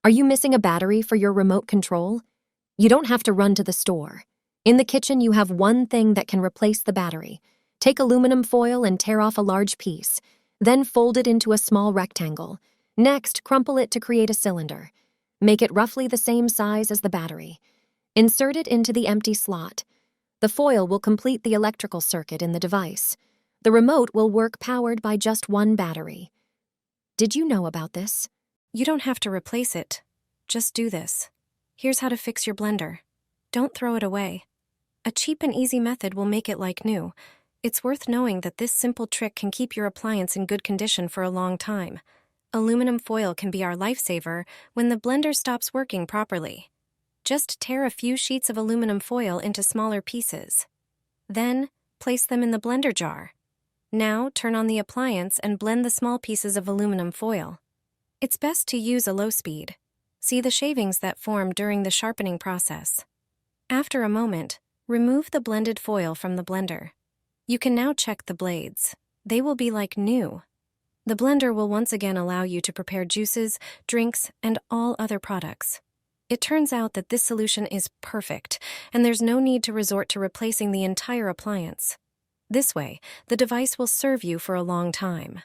Are you missing a battery for your remote control? You don't have to run to the store. In the kitchen, you have one thing that can replace the battery. Take aluminum foil and tear off a large piece. Then fold it into a small rectangle. Next, crumple it to create a cylinder. Make it roughly the same size as the battery. Insert it into the empty slot. The foil will complete the electrical circuit in the device. The remote will work powered by just one battery. Did you know about this? You don't have to replace it. Just do this. Here's how to fix your blender. Don't throw it away. A cheap and easy method will make it like new. It's worth knowing that this simple trick can keep your appliance in good condition for a long time. Aluminum foil can be our lifesaver when the blender stops working properly. Just tear a few sheets of aluminum foil into smaller pieces. Then, place them in the blender jar. Now, turn on the appliance and blend the small pieces of aluminum foil. It's best to use a low speed. See the shavings that form during the sharpening process. After a moment, remove the blended foil from the blender. You can now check the blades. They will be like new. The blender will once again allow you to prepare juices, drinks, and all other products. It turns out that this solution is perfect, and there's no need to resort to replacing the entire appliance. This way, the device will serve you for a long time.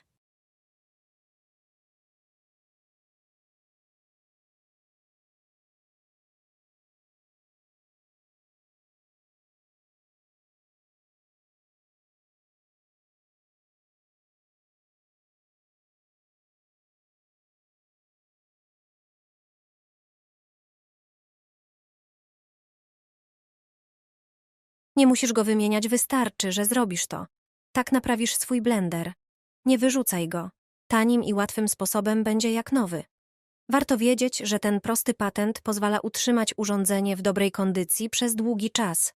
Nie musisz go wymieniać, wystarczy, że zrobisz to. Tak naprawisz swój blender. Nie wyrzucaj go. Tanim i łatwym sposobem będzie jak nowy. Warto wiedzieć, że ten prosty patent pozwala utrzymać urządzenie w dobrej kondycji przez długi czas.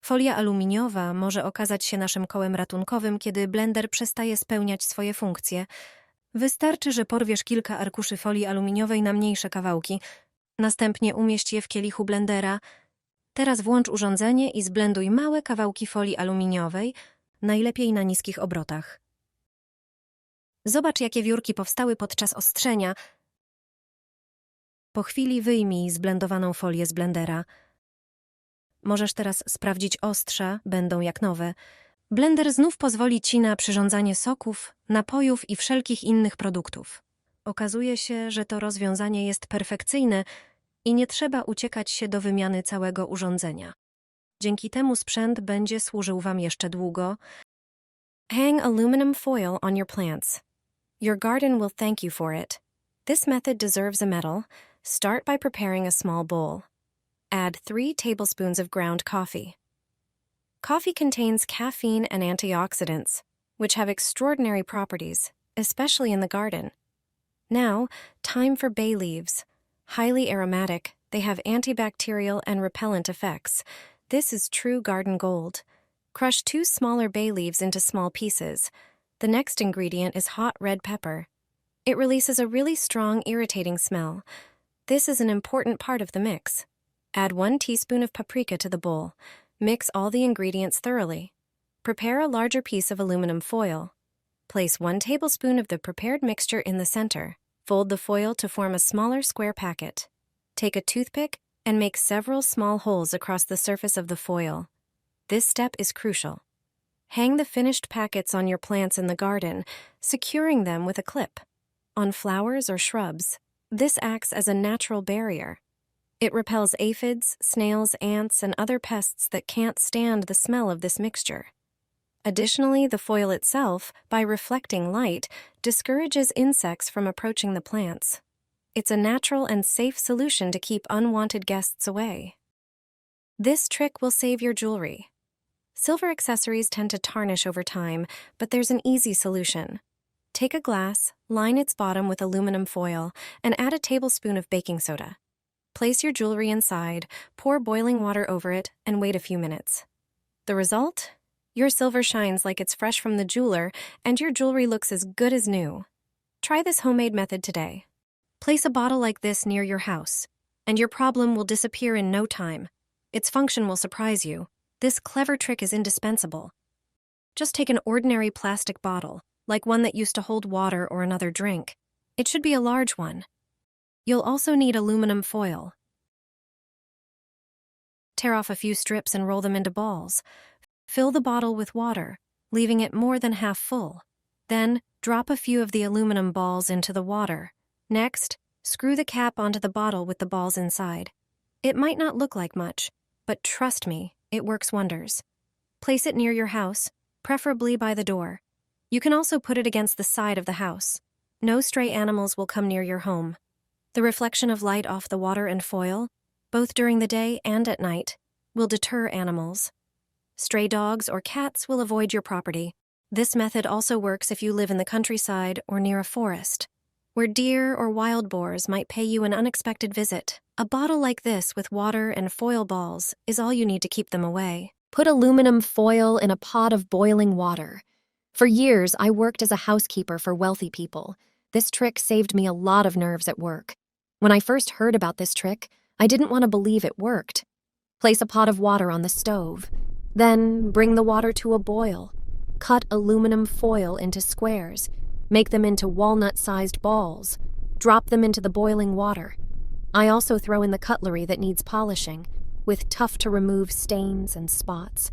Folia aluminiowa może okazać się naszym kołem ratunkowym, kiedy blender przestaje spełniać swoje funkcje. Wystarczy, że porwiesz kilka arkuszy folii aluminiowej na mniejsze kawałki. Następnie umieść je w kielichu blendera. Teraz włącz urządzenie i zblenduj małe kawałki folii aluminiowej, najlepiej na niskich obrotach. Zobacz, jakie wiórki powstały podczas ostrzenia. Po chwili wyjmij zblendowaną folię z blendera. Możesz teraz sprawdzić ostrza, będą jak nowe. Blender znów pozwoli Ci na przyrządzanie soków, napojów i wszelkich innych produktów. Okazuje się, że to rozwiązanie jest perfekcyjne i nie trzeba uciekać się do wymiany całego urządzenia. Dzięki temu sprzęt będzie służył Wam jeszcze długo. Hang aluminum foil on your plants. Your garden will thank you for it. This method deserves a medal. Start by preparing a small bowl. Add 3 tablespoons of ground coffee. Coffee contains caffeine and antioxidants, which have extraordinary properties, especially in the garden. Now, time for bay leaves. Highly aromatic, they have antibacterial and repellent effects. This is true garden gold. Crush 2 smaller bay leaves into small pieces. The next ingredient is hot red pepper. It releases a really strong, irritating smell. This is an important part of the mix. Add 1 teaspoon of paprika to the bowl. Mix all the ingredients thoroughly. Prepare a larger piece of aluminum foil. Place 1 tablespoon of the prepared mixture in the center. Fold the foil to form a smaller square packet. Take a toothpick and make several small holes across the surface of the foil. This step is crucial. Hang the finished packets on your plants in the garden, securing them with a clip. On flowers or shrubs, this acts as a natural barrier. It repels aphids, snails, ants, and other pests that can't stand the smell of this mixture. Additionally, the foil itself, by reflecting light, discourages insects from approaching the plants. It's a natural and safe solution to keep unwanted guests away. This trick will save your jewelry. Silver accessories tend to tarnish over time, but there's an easy solution. Take a glass, line its bottom with aluminum foil, and add a tablespoon of baking soda. Place your jewelry inside, pour boiling water over it, and wait a few minutes. The result? Your silver shines like it's fresh from the jeweler, and your jewelry looks as good as new. Try this homemade method today. Place a bottle like this near your house, and your problem will disappear in no time. Its function will surprise you. This clever trick is indispensable. Just take an ordinary plastic bottle, like one that used to hold water or another drink. It should be a large one. You'll also need aluminum foil. Tear off a few strips and roll them into balls. Fill the bottle with water, leaving it more than half full. Then, drop a few of the aluminum balls into the water. Next, screw the cap onto the bottle with the balls inside. It might not look like much, but trust me, it works wonders. Place it near your house, preferably by the door. You can also put it against the side of the house. No stray animals will come near your home. The reflection of light off the water and foil, both during the day and at night, will deter animals. Stray dogs or cats will avoid your property. This method also works if you live in the countryside or near a forest, where deer or wild boars might pay you an unexpected visit. A bottle like this with water and foil balls is all you need to keep them away. Put aluminum foil in a pot of boiling water. For years, I worked as a housekeeper for wealthy people. This trick saved me a lot of nerves at work. When I first heard about this trick, I didn't want to believe it worked. Place a pot of water on the stove. Then bring the water to a boil. Cut aluminum foil into squares. Make them into walnut-sized balls. Drop them into the boiling water. I also throw in the cutlery that needs polishing, with tough-to-remove stains and spots.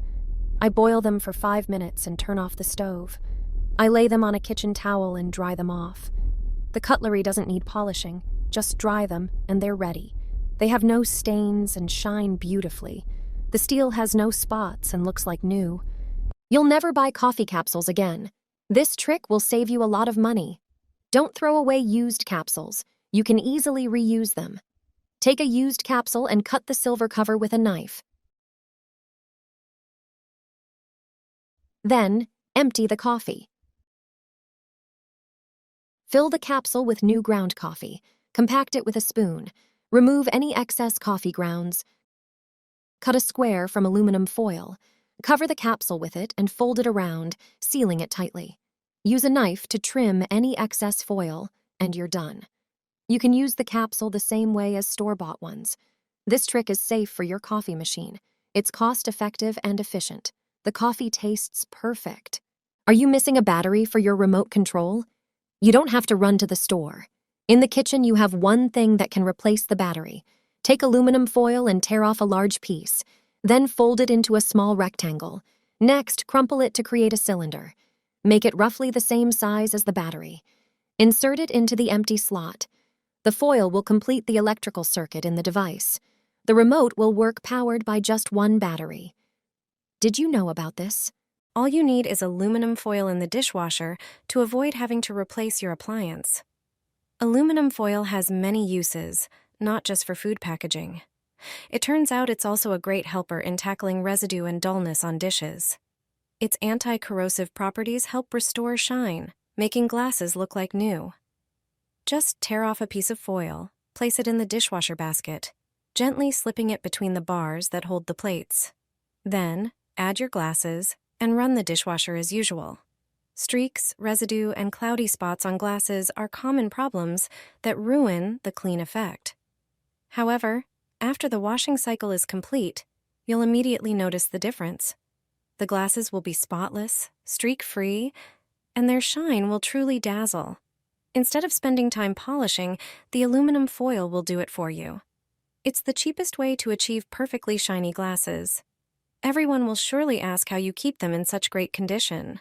I boil them for 5 minutes and turn off the stove. I lay them on a kitchen towel and dry them off. The cutlery doesn't need polishing. Just dry them, and they're ready. They have no stains and shine beautifully. The steel has no spots and looks like new. You'll never buy coffee capsules again. This trick will save you a lot of money. Don't throw away used capsules. You can easily reuse them. Take a used capsule and cut the silver cover with a knife. Then, empty the coffee. Fill the capsule with new ground coffee. Compact it with a spoon. Remove any excess coffee grounds. Cut a square from aluminum foil. Cover the capsule with it and fold it around, sealing it tightly. Use a knife to trim any excess foil, and you're done. You can use the capsule the same way as store-bought ones. This trick is safe for your coffee machine. It's cost-effective and efficient. The coffee tastes perfect. Are you missing a battery for your remote control? You don't have to run to the store. In the kitchen, you have one thing that can replace the battery. Take aluminum foil and tear off a large piece. Then fold it into a small rectangle. Next, crumple it to create a cylinder. Make it roughly the same size as the battery. Insert it into the empty slot. The foil will complete the electrical circuit in the device. The remote will work powered by just one battery. Did you know about this? All you need is aluminum foil in the dishwasher to avoid having to replace your appliance. Aluminum foil has many uses, not just for food packaging. It turns out it's also a great helper in tackling residue and dullness on dishes. Its anti-corrosive properties help restore shine, making glasses look like new. Just tear off a piece of foil, place it in the dishwasher basket, gently slipping it between the bars that hold the plates. Then, add your glasses and run the dishwasher as usual. Streaks, residue, and cloudy spots on glasses are common problems that ruin the clean effect. However, after the washing cycle is complete, you'll immediately notice the difference. The glasses will be spotless, streak-free, and their shine will truly dazzle. Instead of spending time polishing, the aluminum foil will do it for you. It's the cheapest way to achieve perfectly shiny glasses. Everyone will surely ask how you keep them in such great condition.